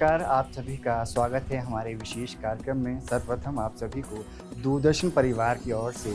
नमस्कार, आप सभी का स्वागत है हमारे विशेष कार्यक्रम में। सर्वप्रथम आप सभी को दूरदर्शन परिवार की ओर से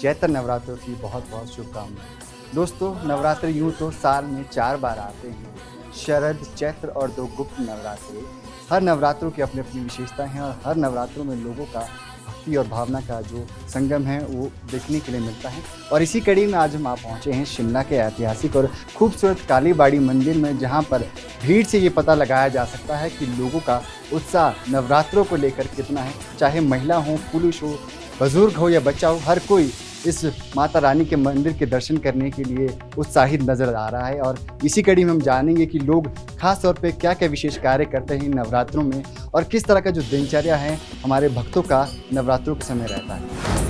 चैत्र नवरात्रों की बहुत बहुत शुभकामनाएं। दोस्तों, नवरात्र यूँ तो साल में 4 बार आते हैं, शरद, चैत्र और 2 गुप्त नवरात्रे। हर नवरात्रों की अपनी अपनी विशेषता हैं और हर नवरात्रों में लोगों का भक्ति और भावना का जो संगम है वो देखने के लिए मिलता है। और इसी कड़ी में आज हम आप पहुँचे हैं शिमला के ऐतिहासिक और खूबसूरत काली बाड़ी मंदिर में, जहाँ पर भीड़ से ये पता लगाया जा सकता है कि लोगों का उत्साह नवरात्रों को लेकर कितना है। चाहे महिला हो, पुरुष हो, बुजुर्ग हो या बच्चा हो, हर कोई इस माता रानी के मंदिर के दर्शन करने के लिए उत्साहित नज़र आ रहा है। और इसी कड़ी में हम जानेंगे कि लोग खास तौर पे क्या क्या विशेष कार्य करते हैं नवरात्रों में और किस तरह का जो दिनचर्या है हमारे भक्तों का नवरात्रों के समय रहता है।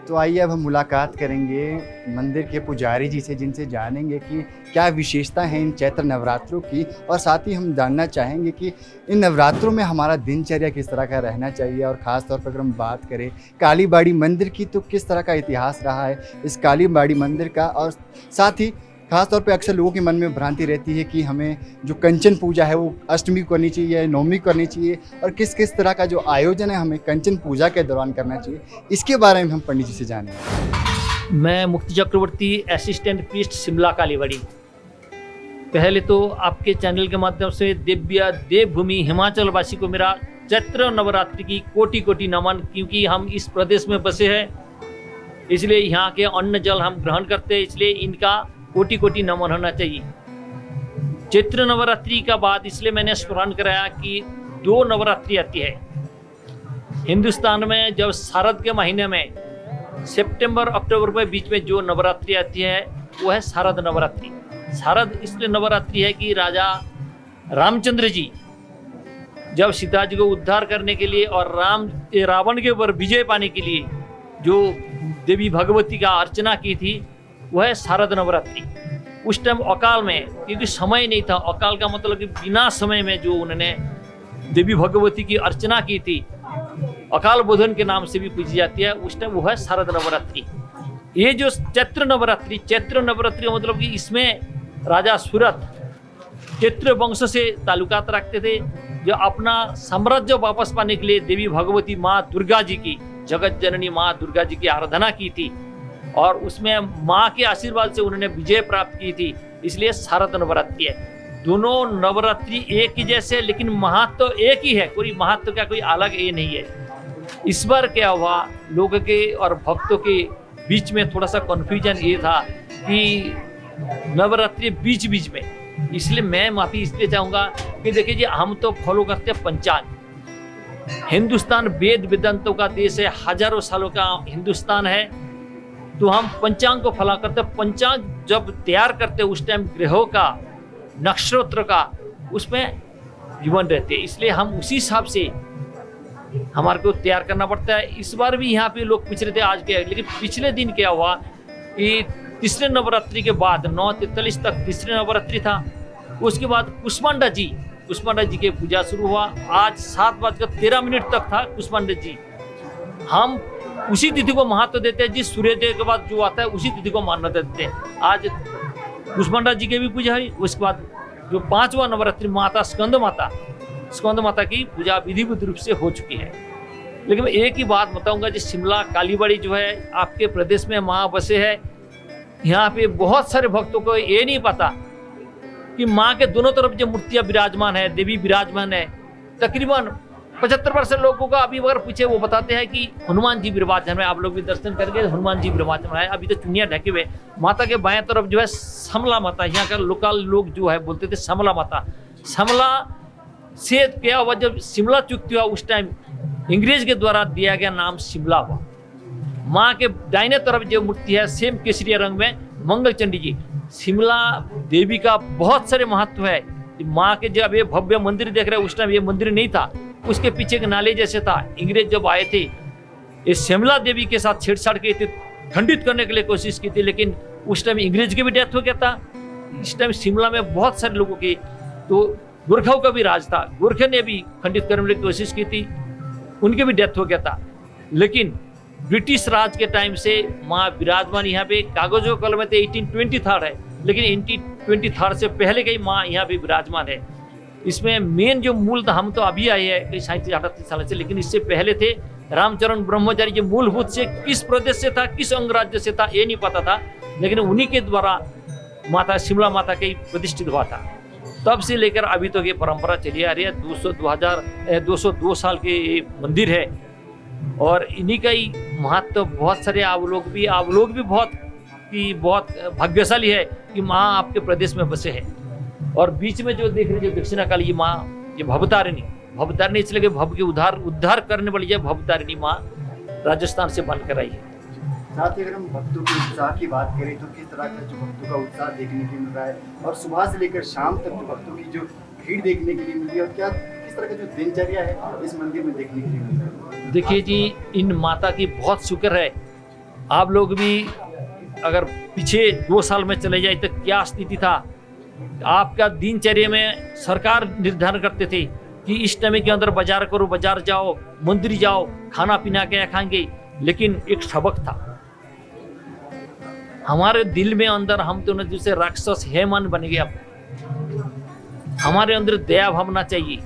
तो आइए अब हम मुलाकात करेंगे मंदिर के पुजारी जी से, जिनसे जानेंगे कि क्या विशेषता है इन चैत्र नवरात्रों की। और साथ ही हम जानना चाहेंगे कि इन नवरात्रों में हमारा दिनचर्या किस तरह का रहना चाहिए। और ख़ास तौर पर अगर हम बात करें काली बाड़ी मंदिर की, तो किस तरह का इतिहास रहा है इस काली बाड़ी मंदिर का। और साथ ही खास तौर पे अक्सर लोगों के मन में भ्रांति रहती है कि हमें जो कंचन पूजा है वो अष्टमी को करनी चाहिए या नवमी को करनी चाहिए, और किस किस तरह का जो आयोजन है हमें कंचन पूजा के दौरान करना चाहिए। इसके बारे में हम पंडित जी से जानेंगे। मैं मुक्ति चक्रवर्ती, असिस्टेंट प्रीस्ट, शिमला कालीबाड़ी। पहले तो आपके चैनल के माध्यम से दिव्य देवभूमि हिमाचल वासी को मेरा चैत्र नवरात्रि की कोटि कोटि नमन, क्योंकि हम इस प्रदेश में बसे हैं, इसलिए यहाँ के अन्न जल हम ग्रहण करते हैं, इसलिए इनका कोटि कोटि नमन होना चाहिए। चैत्र नवरात्रि का बाद इसलिए मैंने स्मरण कराया कि 2 नवरात्रि आती है हिंदुस्तान में। जब शरद के महीने में सितंबर अक्टूबर के बीच में जो नवरात्रि आती है वो है शारद नवरात्रि। शारद इसलिए नवरात्रि है कि राजा रामचंद्र जी जब सीता जी को उद्धार करने के लिए और रावण के ऊपर विजय पाने के लिए जो देवी भगवती का अर्चना की थी वह है शारद नवरात्रि। उस टाइम अकाल में, क्योंकि समय नहीं था, अकाल का मतलब कि बिना समय में जो उन्होंने देवी भगवती की अर्चना की थी, अकाल बोधन के नाम से भी पूजी जाती है, उस टाइम वो है शारद नवरात्रि। ये जो चैत्र नवरात्रि का मतलब कि इसमें राजा सूरत चैत्र वंश से ताल्लुकात रखते थे, जो अपना साम्राज्य वापस पाने के लिए देवी भगवती माँ दुर्गा जी की, जगत जननी माँ दुर्गा जी की आराधना की थी और उसमें माँ के आशीर्वाद से उन्होंने विजय प्राप्त की थी, इसलिए शारद नवरात्रि है। दोनों नवरात्रि एक ही जैसे, लेकिन महत्व तो एक ही है, कोई महत्व का कोई अलग ये नहीं है। इस बार क्या हुआ, लोगों के और भक्तों के बीच में थोड़ा सा कन्फ्यूजन ये था कि नवरात्रि बीच बीच में, इसलिए मैं माफ़ी इसलिए चाहूँगा कि देखिए जी, हम तो फॉलो करते हैं पंचांग। हिंदुस्तान वेद वेदांतों का देश है, हजारों सालों का हिंदुस्तान है, तो हम पंचांग को फॉलो करते। पंचांग जब तैयार करते उस टाइम ग्रहों का, नक्षत्र का उसमें जीवन रहते हैं, इसलिए हम उसी हिसाब से हमारे को तैयार करना पड़ता है। इस बार भी यहाँ पे लोग पिछले थे, आज के, लेकिन पिछले दिन क्या हुआ कि तीसरे नवरात्रि के बाद 9:43 तक तीसरे नवरात्रि था, उसके बाद कुष्मांडा जी के पूजा शुरू हुआ। आज 7:13 तक था कुष्मांडा जी। हम उसी तिथि को महत्व देते हैं, जिस सूर्योदय के बाद जो आता है उसी तिथि को मान्यता देते हैं। आज कुष्मांडा जी की भी पूजा हुई। उसके बाद जो 5वां नवरात्रि माता स्कंद माता की पूजा विधिवत रूप से हो चुकी है। लेकिन मैं एक ही बात बताऊंगा, जिस शिमला कालीबाड़ी जो है आपके प्रदेश में माँ बसे है, यहाँ पे बहुत सारे भक्तों को ये नहीं पता कि माँ के दोनों तरफ जो मूर्तियाँ विराजमान है, देवी विराजमान है, तकरीबन 75% लोगों का अभी अगर पूछे वो बताते हैं कि हनुमान जी विराजमान है। आप लोग भी दर्शन करके हनुमान जी विराजमान है। अभी तो चुनिया ढके हुए, माता के बाएं तरफ जो है समला माता, यहाँ का लोकल लोग जो है बोलते थे समला माता। समला से क्या हुआ, जब शिमला चुक्ति हुआ उस टाइम अंग्रेज के द्वारा दिया गया नाम शिमला हुआ। माँ के दाहिने तरफ जो मूर्ति है सेम केसरिया रंग में मंगल चंडी जी, शिमला देवी का बहुत सारे महत्व है। माँ के जब ये भव्य मंदिर देख रहे हैं, उस टाइम ये मंदिर नहीं था, उसके पीछे के नाले जैसे था। अंग्रेज जब आए थे ये शिमला देवी के साथ छेड़छाड़ की थी, खंडित करने के लिए कोशिश की थी, लेकिन उस टाइम अंग्रेज की भी डेथ हो गया था। इस टाइम शिमला में बहुत सारे लोगों की, तो गोरखाओं का भी राज था, गोरखे ने भी खंडित करने की कोशिश की थी, उनकी भी डेथ हो गया था। लेकिन ब्रिटिश राज के टाइम से माँ विराजमान यहाँ पे कागजों कलम में 1823 है, लेकिन 1823 से पहले की माँ यहाँ पे विराजमान है। इसमें मेन जो मूल था, हम तो अभी आए हैं कई 37-38 साल से, लेकिन इससे पहले थे रामचरण ब्रह्मचारी जो मूलभूत से किस प्रदेश से था, किस अंगराज्य से था ये नहीं पता था, लेकिन उन्हीं के द्वारा माता शिमला माता के प्रतिष्ठित हुआ था। तब से लेकर अभी तक ये परंपरा चली आ रही है। 202 साल के ये मंदिर है और इन्हीं का ही महत्व बहुत सारे आप लोग भी बहुत भाग्यशाली है कि माँ आपके प्रदेश में बसे है। और बीच में जो देख रहे जो दक्षिणा काली ये माँ, ये भवतारिणी इसलिए कि भव के उद्धार करने वाली है भवतारिणी माँ राजस्थान से बनकर आई है। साथ ही अगर हम भक्तों के उत्साह की बात करें तो किस तरह का जो भक्तों का उत्साह देखने के लिए मिल रहा है, और सुबह से लेकर शाम तक जो भक्तों की जो भीड़ देखने के लिए मिल रही है, और क्या किस तरह का जो दिनचर्या है इस मंदिर में देखने के लिए मिल रहा है। देखिए जी, इन माता की बहुत शुक्र है। आप लोग भी अगर पीछे 2 साल में चले जाए तो क्या स्थिति था। आपका दिनचर्या में सरकार निर्धारण करते थे कि इस टाइम के अंदर बाजार करो, बाजार जाओ, मंदिर जाओ, खाना पीना क्या खाएंगे, लेकिन एक सबक था हमारे दिल में अंदर, हम तो जैसे राक्षस हेमन बन गया। हमारे अंदर दया भावना चाहिए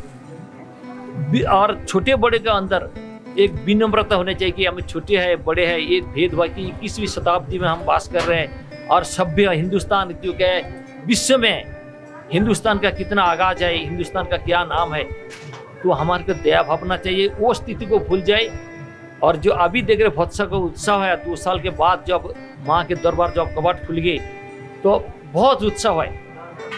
और छोटे बड़े का अंदर एक विनम्रता होनी चाहिए कि हम छोटे हैं बड़े हैं, ये भेदभाव की 21वीं शताब्दी में हम वास कर रहे हैं। और सभ्य हिंदुस्तान जो क्या है, विश्व में हिंदुस्तान का कितना आगाज है, हिंदुस्तान का क्या नाम है, तो हमारे को दया भावना चाहिए। वो स्थिति को भूल जाए। और जो अभी देख रहे भत्सा का उत्साह है, 2 साल के बाद जब माँ के दरबार जब कबाट खुल गए तो बहुत उत्साह है।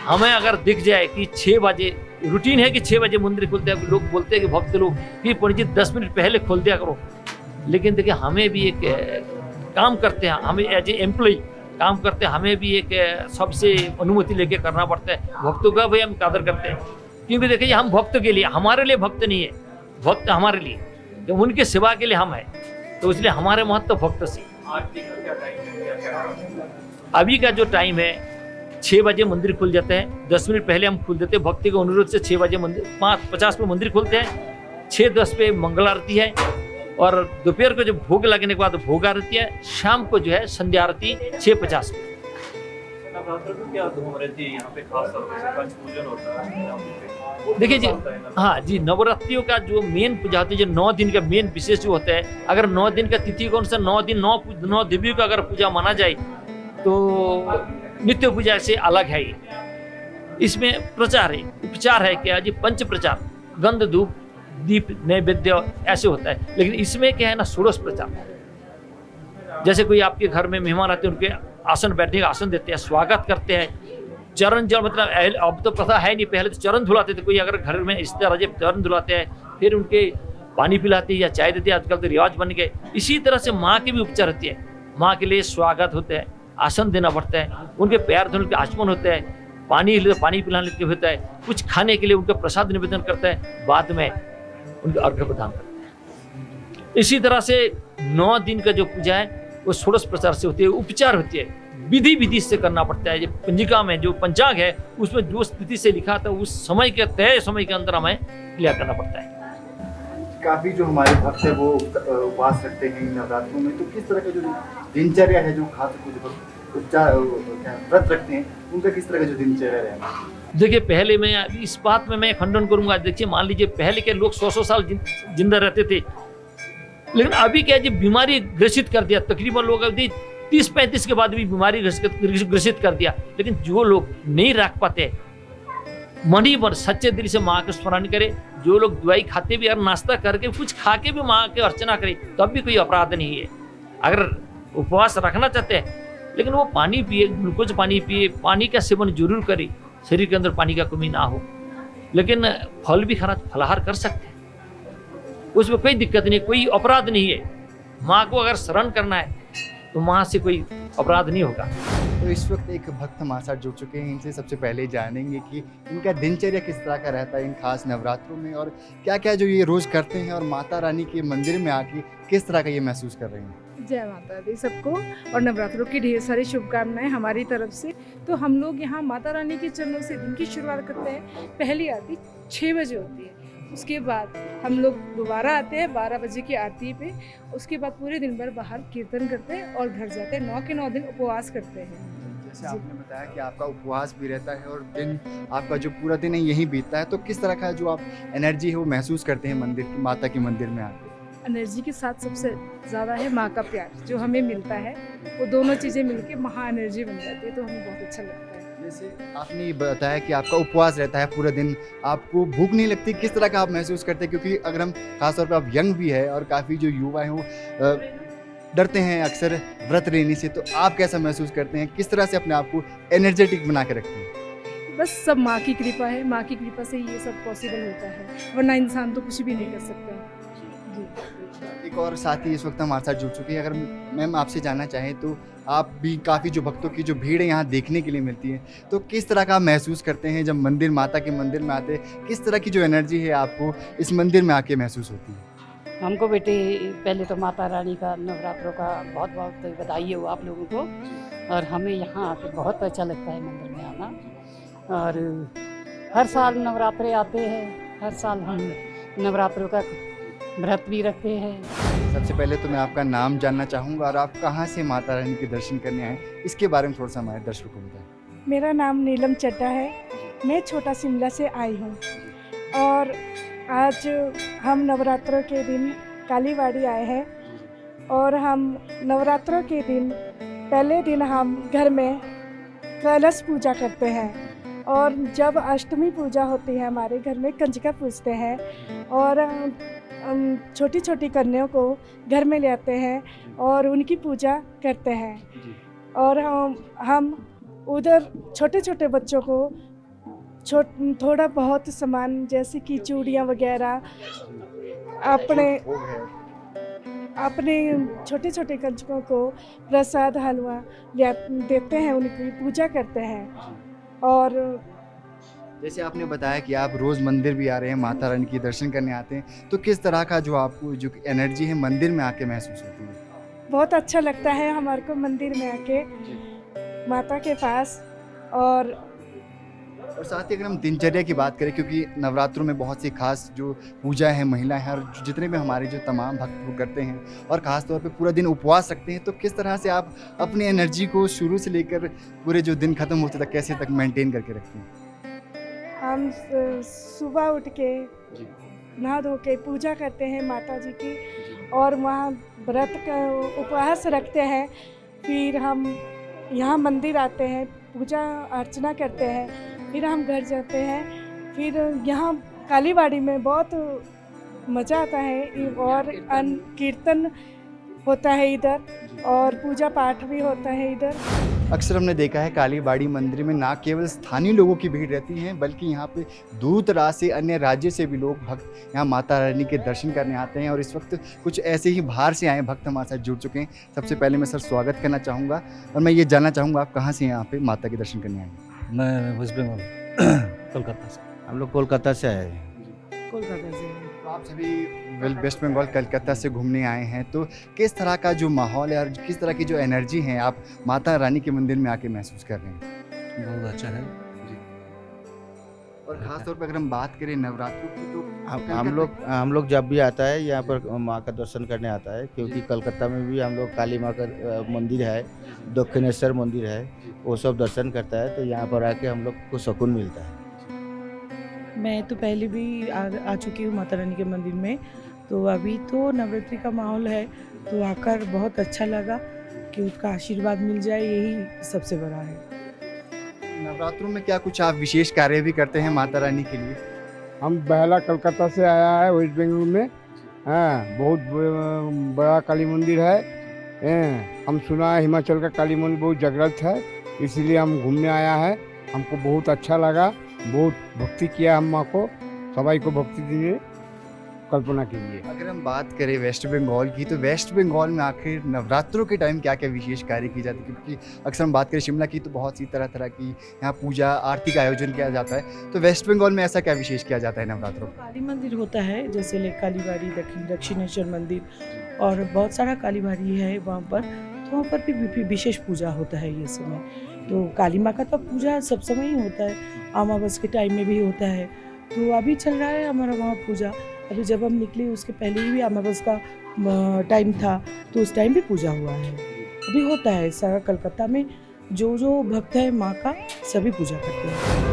हमें अगर दिख जाए कि 6 बजे रूटीन है कि 6 बजे मंदिर खुलते हैं, लोग बोलते हैं कि भक्त लोग कि पंडित जी 10 मिनट पहले खोल दिया करो, लेकिन देखिए हमें भी एक काम करते हैं, हमें एज ए एम्प्लॉय काम करते हैं, हमें भी एक सबसे अनुमति लेके करना पड़ता है। भक्तों का भी हम कदर करते हैं, क्योंकि देखिए हम भक्त के लिए, हमारे लिए भक्त नहीं है, भक्त हमारे लिए, तो उनके सेवा के लिए हम है, तो इसलिए हमारे महत्व भक्त से। अभी का जो टाइम है 6 बजे मंदिर खुल जाते हैं, 10 मिनट पहले हम खोल देते हैं। भक्ति के अनुरोध से 6 बजे मंदिर 5:50 पे मंदिर खोलते हैं, 6:10 पे मंगल आरती है, और दोपहर को जब भोग लगने के बाद भोग आरती है, शाम को जो है संध्या आरती 6:50 पे। क्या धूम रहती है यहाँ पे, खास तौर पे पंच पूजन होता है। देखिए जी, हाँ जी, नवरात्रियों का जो मेन पूजा होती है, जो 9 दिन का मेन विशेष जो होता है, अगर 9 दिन का तिथि कौन सा, 9 दिन 9 देवियों का अगर पूजा माना जाए तो नित्य पूजा से अलग है। इसमें प्रचार है, उपचार है, क्या जी, पंच प्रचार, गंध धूप दीप नैवेद्य ऐसे होता है। लेकिन इसमें क्या है ना, षोडश प्रचार। जैसे कोई आपके घर में मेहमान आते हैं, उनके आसन बैठने का आसन देते हैं, स्वागत करते हैं, चरण जल, मतलब अब तो प्रथा है नहीं, पहले तो चरण धुलाते थे। कोई अगर घर में इस तरह चरण धुलाते हैं, फिर उनके पानी पिलाते हैं या चाय देते हैं, आजकल तो रिवाज बन गए। इसी तरह से माँ की भी उपचार होती है। माँ के लिए स्वागत होते हैं, आसन देना पड़ता है, उनके पैर धोने के आचमन होते हैं, पानी पिलाने के होता है, कुछ खाने के लिए उनका प्रसाद निवेदन करता है, बाद में उनके अर्घ्य प्रदान करते हैं। इसी तरह से 9 दिन का जो पूजा है वो षोडश प्रचार से होती है, उपचार होती है, विधि से करना पड़ता है। पंजिका में जो पंचांग है उसमें जो स्थिति से लिखा था उस समय के तय समय के अंदर हमें क्लियर करना पड़ता है। काफी जो हमारे भक्त है वो उपवास रखते हैं नवरात्रों में, तो किस तरह का जो दिनचर्या है, जो खास उपचार व्रत रखते हैं, उनका किस तरह का जो दिनचर्या है। देखिए, पहले मैं इस बात में मैं खंडन करूंगा। देखिए, मान लीजिए पहले के लोग 100 साल जिंदा रहते थे, लेकिन अभी क्या है, बीमारी ग्रसित कर दिया। तकरीबन लोग अभी 30-35 के बाद भी बीमारी ग्रसित कर दिया। लेकिन जो लोग नहीं रख पाते, मन ही मन सच्चे दिल से माँ का स्मरण करे। जो लोग दवाई खाते भी और नाश्ता करके कुछ खा के भी माँ की अर्चना करे तब भी कोई अपराध नहीं है। अगर उपवास रखना चाहते हैं लेकिन वो पानी पिए, ग्लूकोज पानी पिए, पानी का सेवन जरूर करे, शरीर के अंदर पानी का कमी ना हो। लेकिन फल भी खाना, फलाहार कर सकते हैं, उसमें कोई दिक्कत नहीं, कोई अपराध नहीं है। माँ को अगर शरण करना है तो माँ से कोई अपराध नहीं होगा। तो इस वक्त एक भक्त हमारे साथ जुड़ चुके हैं, इनसे सबसे पहले जानेंगे कि इनका दिनचर्या किस तरह का रहता है इन खास नवरात्रों में, और क्या क्या जो ये रोज़ करते हैं, और माता रानी के मंदिर में आके किस तरह का ये महसूस कर रहे हैं। जय माता दी सबको, और नवरात्रों की ढेर सारी शुभकामनाएं हमारी तरफ से। तो हम लोग यहाँ माता रानी के चरणों से दिन की शुरुआत करते हैं। पहली आरती 6 बजे होती है, उसके बाद हम लोग दोबारा आते हैं 12 बजे की आरती पे। उसके बाद पूरे दिन भर बाहर कीर्तन करते हैं और घर जाते हैं। 9 के 9 दिन उपवास करते हैं। जैसे आपने बताया कि आपका उपवास भी रहता है और दिन आपका जो पूरा दिन है यहीं बीतता है, तो किस तरह का जो आप एनर्जी है वो महसूस करते हैं मंदिर की, माता के मंदिर में आके। एनर्जी के साथ सबसे ज़्यादा है माँ का प्यार जो हमें मिलता है। वो दोनों चीज़ें मिलके महा एनर्जी बन जाती है, तो हमें बहुत अच्छा लगता है। जैसे आपने ये बताया कि आपका उपवास रहता है पूरा दिन, आपको भूख नहीं लगती, किस तरह का आप महसूस करते हैं? क्योंकि अगर हम खासतौर पर आप यंग भी है और काफ़ी जो युवा हैं वो डरते हैं अक्सर व्रत लेने से, तो आप कैसा महसूस करते हैं? किस तरह से अपने आप को एनर्जेटिक बना के रखते हैं? बस सब माँ की कृपा है। माँ की कृपा से ये सब पॉसिबल होता है, वरना इंसान तो कुछ भी नहीं कर सकता। जी। एक और साथी इस वक्त हमारे साथ जुड़ चुके हैं। अगर मैम आपसे जानना चाहें तो आप भी काफ़ी जो भक्तों की जो भीड़ है यहाँ देखने के लिए मिलती है, तो किस तरह का आप महसूस करते हैं जब मंदिर, माता के मंदिर में आते हैं? किस तरह की जो एनर्जी है आपको इस मंदिर में आके महसूस होती है? हमको बेटे पहले तो माता रानी का नवरात्रों का बहुत बहुत बधाई हो आप लोगों को। और हमें यहाँ आके बहुत अच्छा लगता है मंदिर में आना। और हर साल नवरात्रे आते हैं, हर साल हम नवरात्रों का व्रत भी रखते हैं। सबसे पहले तो मैं आपका नाम जानना चाहूँगा और आप कहाँ से माता रानी के दर्शन करने आए, इसके बारे में थोड़ा सा हमारे दर्शकों को बताएं। मेरा नाम नीलम चड्ढा है, मैं छोटा शिमला से आई हूँ। और आज हम नवरात्रों के दिन कालीवाड़ी आए हैं। और हम नवरात्रों के दिन पहले दिन हम घर में कलश पूजा करते हैं, और जब अष्टमी पूजा होती है हमारे घर में कंजका पूजते हैं, और छोटी छोटी कन्याओं को घर में ले आते हैं और उनकी पूजा करते हैं। और हम उधर छोटे छोटे बच्चों को थोड़ा बहुत सामान जैसे कि चूड़ियाँ वगैरह अपने छोटे छोटे कंजकों को प्रसाद हलवा देते हैं, उनकी पूजा करते हैं। और जैसे आपने बताया कि आप रोज़ मंदिर भी आ रहे हैं, माता रानी के दर्शन करने आते हैं, तो किस तरह का जो आपको जो एनर्जी है मंदिर में आके महसूस होती है? बहुत अच्छा लगता है हमारे को मंदिर में आके माता के पास। और साथ ही अगर हम दिनचर्या की बात करें, क्योंकि नवरात्रों में बहुत सी खास जो पूजा है, महिलाएं हैं और जितने भी हमारे जो तमाम भक्त वो करते हैं और ख़ास तौर पे पूरा दिन उपवास रखते हैं, तो किस तरह से आप अपनी एनर्जी को शुरू से लेकर पूरे जो दिन ख़त्म होते तक कैसे तक मेंटेन करके रखते हैं? हम सुबह उठ के नहा धो के पूजा करते हैं माता जी की, और वहाँ व्रत का उपवास रखते हैं। फिर हम यहाँ मंदिर आते हैं, पूजा अर्चना करते हैं, फिर हम घर जाते हैं। फिर यहाँ कालीवाड़ी में बहुत मज़ा आता है, और कीर्तन होता है इधर, और पूजा पाठ भी होता है इधर। अक्सर हमने देखा है कालीबाड़ी मंदिर में ना केवल स्थानीय लोगों की भीड़ रहती है, बल्कि यहाँ पे दूर दराज से, अन्य राज्य से भी लोग भक्त यहाँ माता रानी के दर्शन करने आते हैं। और इस वक्त कुछ ऐसे ही बाहर से आए भक्त हमारे साथ जुड़ चुके हैं। सबसे पहले मैं सर स्वागत करना चाहूँगा, और मैं ये जानना चाहूँगा आप कहाँ से यहाँ पे माता के दर्शन करने आए हैं? मैं वेस्ट बंगाल कोलकाता से। हम लोग कोलकाता से आए हैं। कोलकाता से। तो आप सभी वेस्ट बंगाल कलकत्ता से घूमने आए हैं, तो किस तरह का जो माहौल है और किस तरह की जो एनर्जी है आप माता रानी के मंदिर में आके महसूस कर रहे हैं? बहुत अच्छा है। और ख़ास तौर पर अगर हम बात करें नवरात्रों की, तो हम लोग जब भी आता है यहाँ पर माँ का दर्शन करने आता है, क्योंकि कलकत्ता में भी हम लोग काली माँ का मंदिर है, दक्षिणेश्वर मंदिर है, वो सब दर्शन करता है। तो यहाँ पर आके हम लोग को सुकून मिलता है। मैं तो पहले भी आ चुकी हूँ माता रानी के मंदिर में, तो अभी तो नवरात्रि का माहौल है, तो आकर बहुत अच्छा लगा कि उसका आशीर्वाद मिल जाए, यही सबसे बड़ा है। नवरात्रों में क्या कुछ आप विशेष कार्य भी करते हैं माता रानी के लिए? हम पहला कलकत्ता से आया है वेस्ट बंगाल में। हाँ, बहुत बड़ा काली मंदिर है। हम सुना है हिमाचल का काली मंदिर बहुत जागृत है, इसलिए हम घूमने आया है। हमको बहुत अच्छा लगा, बहुत भक्ति किया हम माँ को, सबाई को भक्ति दिए कल्पना के लिए। अगर हम बात करें वेस्ट बंगाल की, तो वेस्ट बंगाल में आखिर नवरात्रों के टाइम क्या क्या विशेष कार्य की जाती है? क्योंकि अक्सर हम बात करें शिमला की तो बहुत सी तरह तरह की यहाँ पूजा आरती का आयोजन किया जाता है, तो वेस्ट बंगाल में ऐसा क्या विशेष किया जाता है नवरात्रों में? काली मंदिर होता है, जैसे कालीबाड़ी, दक्षिणेश्वर मंदिर और बहुत सारा कालीबाड़ी है वहाँ पर, तो वहाँ पर भी विशेष पूजा होता है ये समय। तो काली माँ का तो पूजा सब समय ही होता है, अमावस के टाइम में भी होता है। तो अभी चल रहा है हमारा वहाँ पूजा। अभी जब हम निकले उसके पहले ही भी अमावस का टाइम था, तो उस टाइम भी पूजा हुआ है। अभी होता है सारा कलकत्ता में, जो भक्त है माँ का सभी पूजा करते हैं।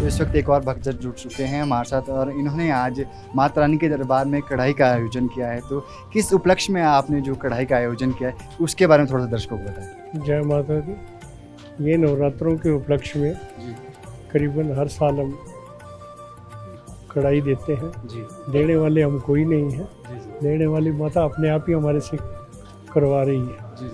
इस वक्त एक और भक्तजन जुड़ चुके हैं हमारे साथ और इन्होंने आज माता रानी के दरबार में कढ़ाई का आयोजन किया है। तो किस उपलक्ष्य में आपने जो कढ़ाई का आयोजन किया है उसके बारे में थोड़ा सा दर्शकों को बताएं। जय माता दी। ये नवरात्रों के उपलक्ष्य में करीबन हर साल हम कढ़ाई देते हैं जी। देने वाले हम कोई नहीं है, देने वाली माता अपने आप ही हमारे से करवा रही है। जी।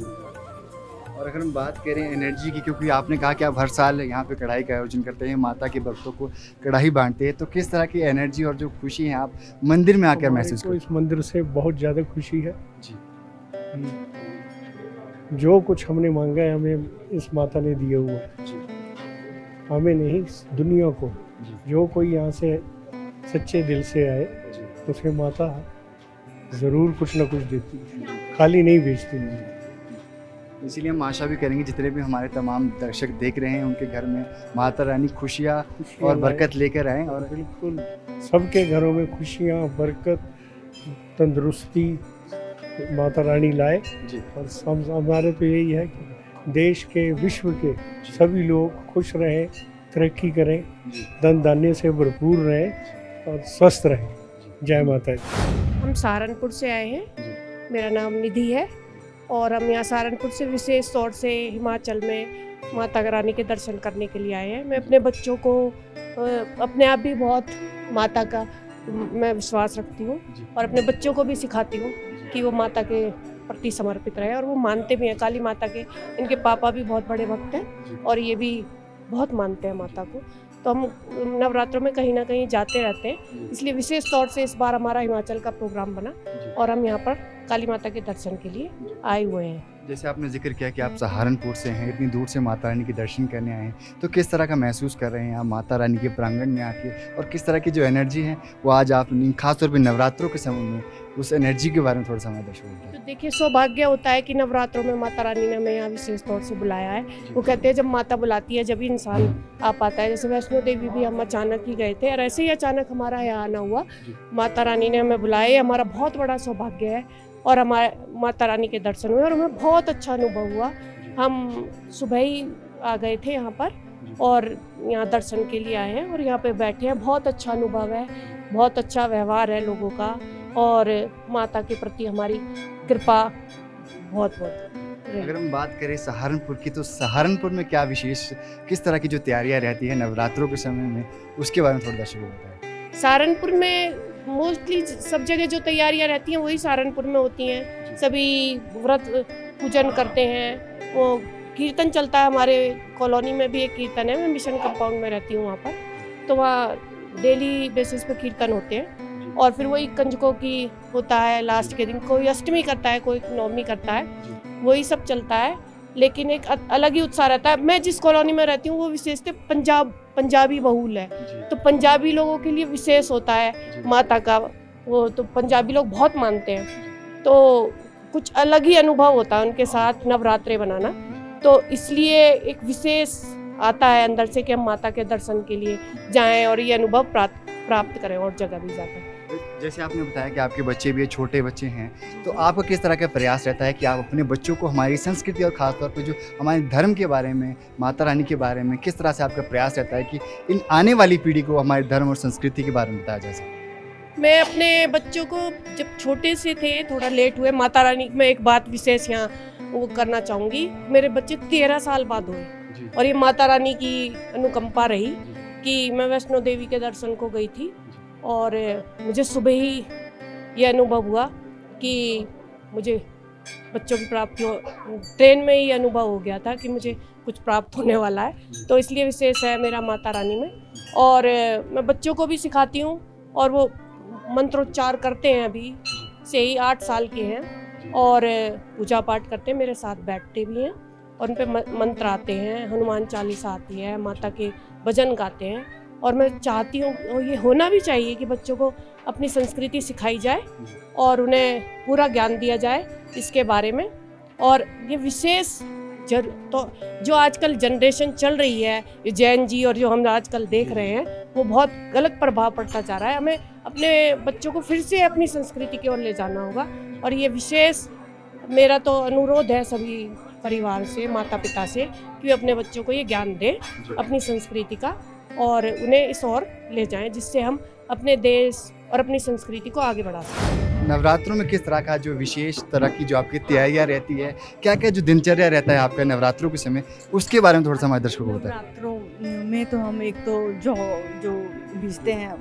और अगर हम बात करें एनर्जी की, क्योंकि आपने कहा कि आप हर साल यहाँ पे कढ़ाई का आयोजन करते हैं, माता के भक्तों को कढ़ाई बांटते हैं, तो किस तरह की एनर्जी और जो खुशी है आप मंदिर में आकर महसूस करते हैं? इस मंदिर से बहुत ज़्यादा खुशी है जी। जो कुछ हमने मांगा है हमें इस माता ने दिया हुआ है, हमें नहीं दुनिया को। जो कोई यहाँ से सच्चे दिल से आए उसे माता ज़रूर कुछ ना कुछ देती है, खाली नहीं भेजती। इसीलिए हम आशा भी करेंगे जितने भी हमारे तमाम दर्शक देख रहे हैं उनके घर में माता रानी खुशियाँ और बरकत लेकर आएँ। और बिल्कुल सबके घरों में खुशियाँ, बरकत, तंदुरुस्ती माता रानी लाए। जी। और हमारे तो यही है कि देश के, विश्व के सभी लोग खुश रहें, तरक्की करें, धन धान्य से भरपूर रहें और स्वस्थ रहें। जय माता दी। हम सहारनपुर से आए हैं, मेरा नाम निधि है और हम यहाँ सहारनपुर से विशेष तौर से हिमाचल में माता रानी के दर्शन करने के लिए आए हैं। मैं अपने बच्चों को अपने आप भी बहुत माता का मैं विश्वास रखती हूँ और अपने बच्चों को भी सिखाती हूँ कि वो माता के प्रति समर्पित रहे, और वो मानते भी हैं काली माता के। इनके पापा भी बहुत बड़े भक्त हैं और ये भी बहुत मानते हैं माता को। तो हम नवरात्रों में कहीं ना कहीं जाते रहते हैं, इसलिए विशेष तौर से इस बार हमारा हिमाचल का प्रोग्राम बना और हम यहाँ पर काली माता के दर्शन के लिए आए हुए हैं। जैसे आपने जिक्र किया कि आप सहारनपुर से हैं, इतनी दूर से माता रानी के दर्शन करने आए हैं, तो किस तरह का महसूस कर रहे हैं आप माता रानी के प्रांगण में आके, और किस तरह की जो एनर्जी है वो आज आप खासतौर पर नवरात्रों के समय में उस एनर्जी के बारे में थोड़ा सा हमें दर्शकों को तो देखिए, सौभाग्य होता है कि नवरात्रों में माता रानी ने हमें यहाँ विशेष तौर से बुलाया है। वो कहते हैं जब माता बुलाती है जब ही इंसान आ पाता है। जैसे वैष्णो देवी भी हम अचानक ही गए थे और ऐसे ही अचानक हमारा यहाँ आना हुआ। माता रानी ने हमें बुलाया, हमारा बहुत बड़ा सौभाग्य है और हमारे माता रानी के दर्शन हुए और हमें बहुत अच्छा अनुभव हुआ। हम सुबह ही आ गए थे यहाँ पर और यहाँ दर्शन के लिए आए हैं और यहाँ पे बैठे हैं। बहुत अच्छा अनुभव है, बहुत अच्छा व्यवहार है लोगों का और माता के प्रति हमारी कृपा बहुत बहुत। अगर हम बात करें सहारनपुर की, तो सहारनपुर में क्या विशेष, किस तरह की जो तैयारियां रहती है नवरात्रों के समय में, उसके बारे में थोड़ा दर्शकों को बताएं। सहारनपुर में मोस्टली सब जगह जो तैयारियां रहती हैं वही सहारनपुर में होती हैं। सभी व्रत पूजन करते हैं, वो कीर्तन चलता है। हमारे कॉलोनी में भी एक कीर्तन है, मैं मिशन कंपाउंड में रहती हूँ वहाँ पर, तो वहाँ डेली बेसिस पे कीर्तन होते हैं। और फिर वही कंजकों की होता है लास्ट के दिन, कोई अष्टमी करता है, कोई नवमी करता है, वही सब चलता है। लेकिन एक अलग ही उत्साह रहता है। मैं जिस कॉलोनी में रहती हूँ वो विशेषतः पंजाबी बहुल है, तो पंजाबी लोगों के लिए विशेष होता है माता का, वो तो पंजाबी लोग बहुत मानते हैं, तो कुछ अलग ही अनुभव होता है उनके साथ नवरात्रे बनाना। तो इसलिए एक विशेष आता है अंदर से कि हम माता के दर्शन के लिए जाएं और ये अनुभव प्राप्त करें और जगह भी जाकर। जैसे आपने बताया कि आपके बच्चे भी छोटे बच्चे हैं, तो आपका किस तरह का प्रयास रहता है कि आप अपने बच्चों को हमारी संस्कृति और ख़ासतौर पर जो हमारे धर्म के बारे में, माता रानी के बारे में, किस तरह से आपका प्रयास रहता है कि इन आने वाली पीढ़ी को हमारे धर्म और संस्कृति के बारे में बताया जा सके? मैं अपने बच्चों को जब छोटे से थे, थोड़ा लेट हुए, माता रानी में एक बात विशेष यहाँ वो करना चाहूँगी। मेरे बच्चे 13 साल बाद हुए और ये माता रानी की अनुकंपा रही कि मैं वैष्णो देवी के दर्शन को गई थी और मुझे सुबह ही ये अनुभव हुआ कि मुझे बच्चों की प्राप्ति हो, ट्रेन में ही अनुभव हो गया था कि मुझे कुछ प्राप्त होने वाला है। तो इसलिए विशेष है मेरा माता रानी में, और मैं बच्चों को भी सिखाती हूँ और वो मंत्रोच्चार करते हैं, अभी से ही 8 साल के हैं और पूजा पाठ करते हैं, मेरे साथ बैठते भी हैं और उन पर मंत्र आते हैं, हनुमान चालीसा आती है, माता के भजन गाते हैं। और मैं चाहती हूँ, और ये होना भी चाहिए, कि बच्चों को अपनी संस्कृति सिखाई जाए और उन्हें पूरा ज्ञान दिया जाए इसके बारे में। और ये विशेष तो जो आजकल जनरेशन चल रही है, ये जैन जी और जो हम आजकल देख रहे हैं, वो बहुत गलत प्रभाव पड़ता जा रहा है। हमें अपने बच्चों को फिर से अपनी संस्कृति की ओर ले जाना होगा और ये विशेष मेरा तो अनुरोध है सभी परिवार से, माता पिता से, कि अपने बच्चों को ये ज्ञान दें अपनी संस्कृति का और उन्हें इस ओर ले जाएं, जिससे हम अपने देश और अपनी संस्कृति को आगे बढ़ा सकें। नवरात्रों में किस तरह का जो विशेष तरह की जो आपकी तैयारियां रहती है, क्या क्या जो दिनचर्या रहता है आपका नवरात्रों के समय, उसके बारे में थोड़ा सा हमारे दर्शकों को बताएं। नवरात्रों में तो हम एक तो जो बीजते हैं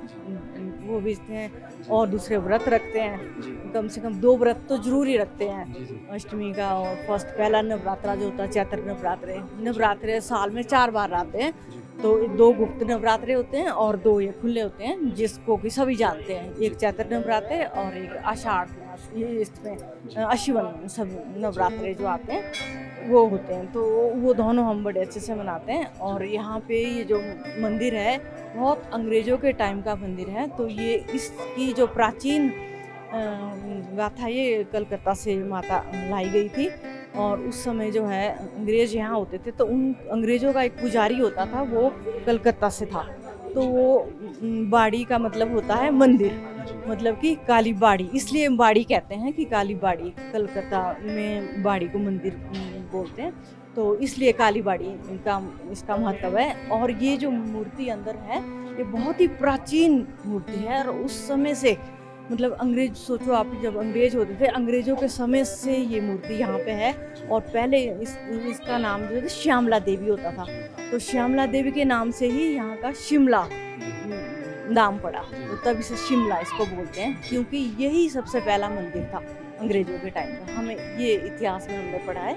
वो बीजते हैं और दूसरे व्रत रखते हैं। कम से कम 2 व्रत तो जरूरी रखते हैं, अष्टमी का और फर्स्ट पहला नवरात्रा जो होता है चैत्र नवरात्रे साल में 4 बार आते हैं। तो 2 गुप्त नवरात्रे होते हैं और 2 ये खुले होते हैं, जिसको कि सभी जानते हैं। एक चैत्र नवरात्रे और एक आषाढ़, ये इसमें अश्विन सब नवरात्रे जो आते हैं वो होते हैं। तो वो दोनों हम बड़े अच्छे से मनाते हैं। और यहाँ पे ये जो मंदिर है बहुत अंग्रेज़ों के टाइम का मंदिर है। तो ये इसकी जो प्राचीन गाथा, ये कलकत्ता से माता लाई गई थी और उस समय जो है अंग्रेज़ यहाँ होते थे, तो उन अंग्रेज़ों का एक पुजारी होता था, वो कलकत्ता से था। तो वो बाड़ी का मतलब होता है मंदिर, मतलब कि काली बाड़ी, इसलिए बाड़ी कहते हैं कि काली बाड़ी। कलकत्ता में बाड़ी को मंदिर बोलते हैं। तो इसलिए कालीबाड़ी इसका महत्व है। और ये जो मूर्ति अंदर है ये बहुत ही प्राचीन मूर्ति है, और उस समय से मतलब अंग्रेज, सोचो आप जब अंग्रेज होते थे, अंग्रेजों के समय से ये मूर्ति यहाँ पे है। और पहले इसका नाम जो है श्यामला देवी होता था, तो श्यामला देवी के नाम से ही यहाँ का शिमला नाम पड़ा, तो तब इसे शिमला इसको बोलते हैं, क्योंकि यही सबसे पहला मंदिर था अंग्रेजों के टाइम का। हमें ये इतिहास में हमने पढ़ा है।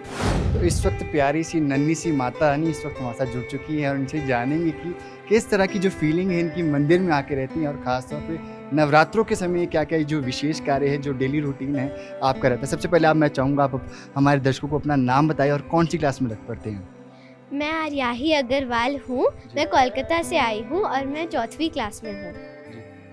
तो इस वक्त प्यारी सी नन्ही सी माता रानी इस वक्त हमारे साथ जुड़ चुकी है, और इनसे जानेंगे कि किस तरह की जो फीलिंग है इनकी मंदिर में आके रहती हैं, और ख़ासतौर पे नवरात्रों के समय क्या क्या जो विशेष कार्य है, जो डेली रूटीन है आपका रहता है। सबसे पहले मैं चाहूँगा आप हमारे दर्शकों को अपना नाम बताएं और कौन सी क्लास में पढ़ते हैं। मैं आर्याही अग्रवाल हूँ, मैं कोलकाता से आई हूँ और मैं 4वीं क्लास में हूँ।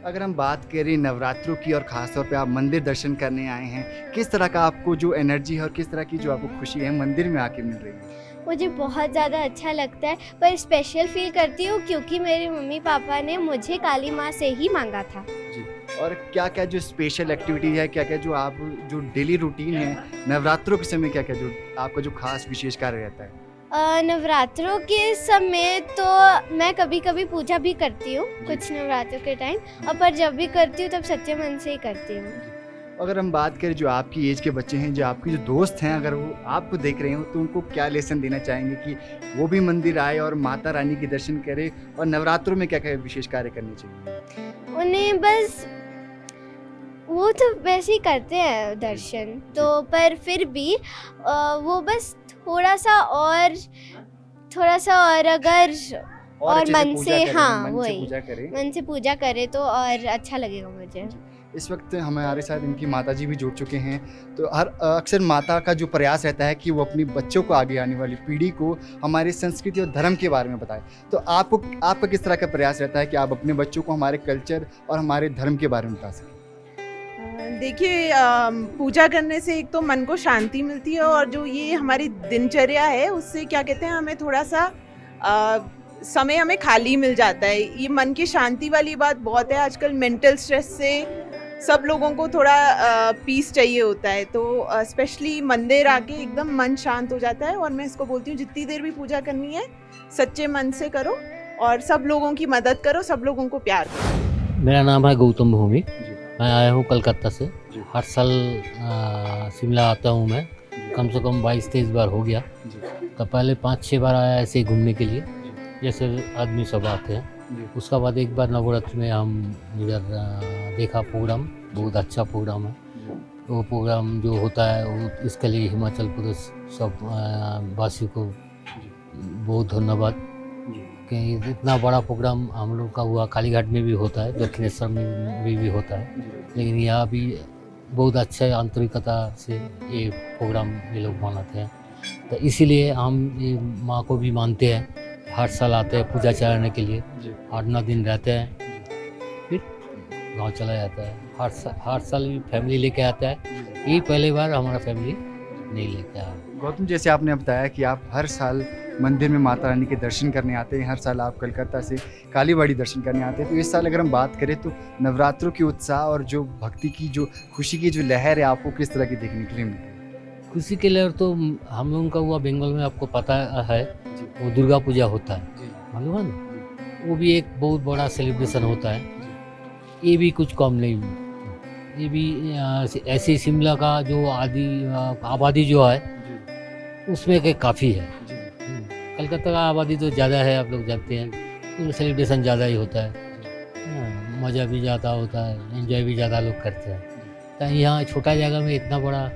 अगर हम बात करें नवरात्रों की और ख़ासतौर पे आप मंदिर दर्शन करने आए हैं, किस तरह का आपको जो एनर्जी है और किस तरह की जो आपको खुशी है मंदिर में आके मिल रही है? मुझे बहुत ज़्यादा अच्छा लगता है, पर स्पेशल फील करती हूँ क्योंकि मेरे मम्मी पापा ने मुझे काली माँ से ही मांगा था। जी, और क्या क्या जो स्पेशल एक्टिविटी है, क्या क्या जो आप जो डेली रूटीन है नवरात्रों के समय, क्या क्या जो आपका जो खास विशेष कार्य रहता है? नवरात्रों के समय तो मैं कभी कभी पूजा भी करती हूँ कुछ नवरात्रों के टाइम, और पर जब भी करती हूँ तब सच्चे मन से ही करती हूँ। अगर हम बात करें जो आपकी एज के बच्चे हैं, जो आपके जो दोस्त हैं, अगर वो आपको देख रहे हो तो उनको क्या लेसन देना चाहेंगे कि वो भी मंदिर आए और माता रानी के दर्शन करें, और नवरात्रों में क्या क्या विशेष कार्य करने चाहिए? उन्हें बस वो तो वैसे ही करते हैं दर्शन, तो पर फिर भी वो बस थोड़ा सा और अगर और मन से, हाँ वही मन से पूजा करे तो और अच्छा लगेगा मुझे। इस वक्त हमारे साथ इनकी माता जी भी जुड़ चुके हैं, तो अक्सर माता का जो प्रयास रहता है कि वो अपनी बच्चों को, आगे आने वाली पीढ़ी को हमारी संस्कृति और धर्म के बारे में बताए, तो आपका किस तरह का प्रयास रहता है कि आप अपने बच्चों को हमारे कल्चर और हमारे धर्म के बारे में बता सकें? देखिए, पूजा करने से एक तो मन को शांति मिलती है, और जो ये हमारी दिनचर्या है उससे क्या कहते हैं, हमें थोड़ा सा समय हमें खाली मिल जाता है। ये मन की शांति वाली बात बहुत है। आजकल मेंटल स्ट्रेस से सब लोगों को थोड़ा पीस चाहिए होता है, तो स्पेशली मंदिर आके एकदम मन शांत हो जाता है। और मैं इसको बोलती हूँ, जितनी देर भी पूजा करनी है सच्चे मन से करो और सब लोगों की मदद करो, सब लोगों को प्यार करो। मेरा नाम है गौतम भूमि, मैं आया हूँ कलकत्ता से। हर साल शिमला आता हूँ मैं, कम से कम 22-23 बार हो गया। तो पहले 5-6 बार आया ऐसे ही घूमने के लिए, जैसे आदमी सब आते हैं। उसका बाद एक बार नवरात्र में हम इधर देखा प्रोग्राम, बहुत अच्छा प्रोग्राम है। वो प्रोग्राम जो होता है वो इसके लिए हिमाचल प्रदेश सब वासी को बहुत धन्यवाद कि इतना बड़ा प्रोग्राम हम लोग का हुआ। कालीघाट में भी होता है, दक्षिणेश्वर में भी होता है, लेकिन यहाँ भी बहुत अच्छे आंतरिकता से ये प्रोग्राम ये लोग मनाते हैं। तो इसीलिए हम ये माँ को भी मानते हैं, हर साल आते हैं पूजा चढ़ाने के लिए, 8-9 दिन रहते हैं, फिर गांव चला जाता है। हर साल भी फैमिली लेके आता है, ये पहली बार हमारा फैमिली नहीं लेके आया। गौतम, जैसे आपने बताया कि आप हर साल मंदिर में माता रानी के दर्शन करने आते हैं, हर साल आप कलकत्ता से कालीबाड़ी दर्शन करने आते हैं, तो इस साल अगर हम बात करें तो नवरात्रों के उत्साह और जो भक्ति की, जो खुशी की जो लहर है, आपको किस तरह की देखने के लिए मिलती है? खुशी की लहर तो हम लोगों का हुआ बंगाल में, आपको पता है वो दुर्गा पूजा होता है, मालूम है ना, वो भी एक बहुत बड़ा सेलिब्रेशन होता है। ये भी कुछ कम नहीं, ये भी ऐसे शिमला का जो आबादी जो है उसमें के काफ़ी है। कलकत्ता का आबादी तो ज़्यादा है, आप लोग जानते हैं, तो सेलिब्रेशन ज़्यादा ही होता है, मज़ा भी ज़्यादा होता है, एंजॉय भी ज़्यादा लोग करते हैं। तो यहाँ छोटा जगह में इतना बड़ा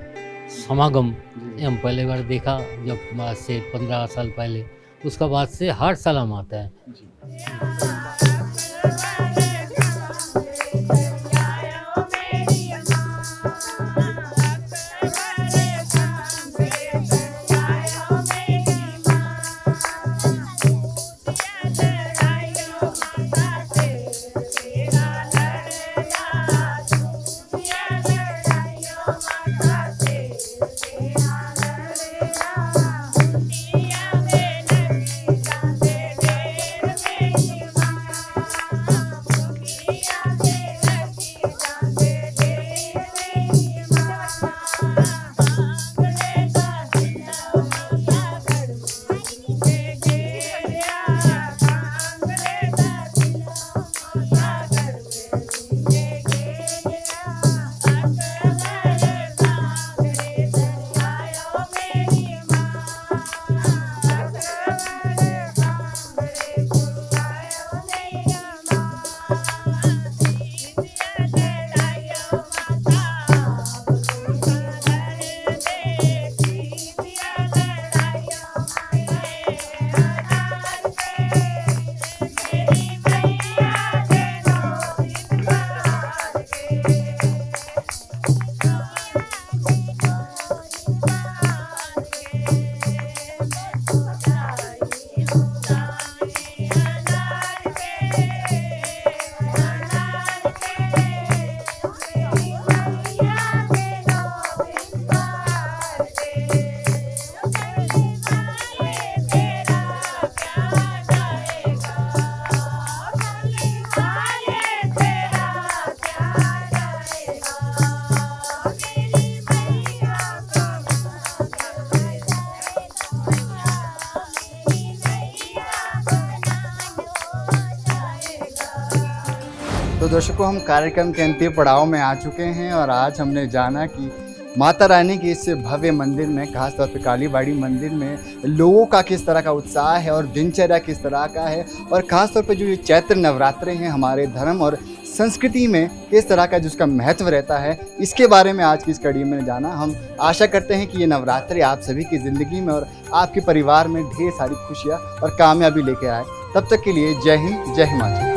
समागम हम पहले बार देखा, जब आज से 15 साल पहले। उसका बाद से हर साल हम आता है। दर्शकों, हम कार्यक्रम के अंतिम पड़ाव में आ चुके हैं और आज हमने जाना कि माता रानी के इस भव्य मंदिर में, खासतौर पे कालीबाड़ी मंदिर में लोगों का किस तरह का उत्साह है और दिनचर्या किस तरह का है, और ख़ासतौर पे जो ये चैत्र नवरात्रे हैं हमारे धर्म और संस्कृति में किस तरह का जिसका महत्व रहता है, इसके बारे में आज की इस कड़ी में जाना। हम आशा करते हैं कि ये नवरात्रि आप सभी की ज़िंदगी में और आपके परिवार में ढेर सारी खुशियाँ और कामयाबी लेके आए। तब तक के लिए जय हिंद, जय हिमाचल।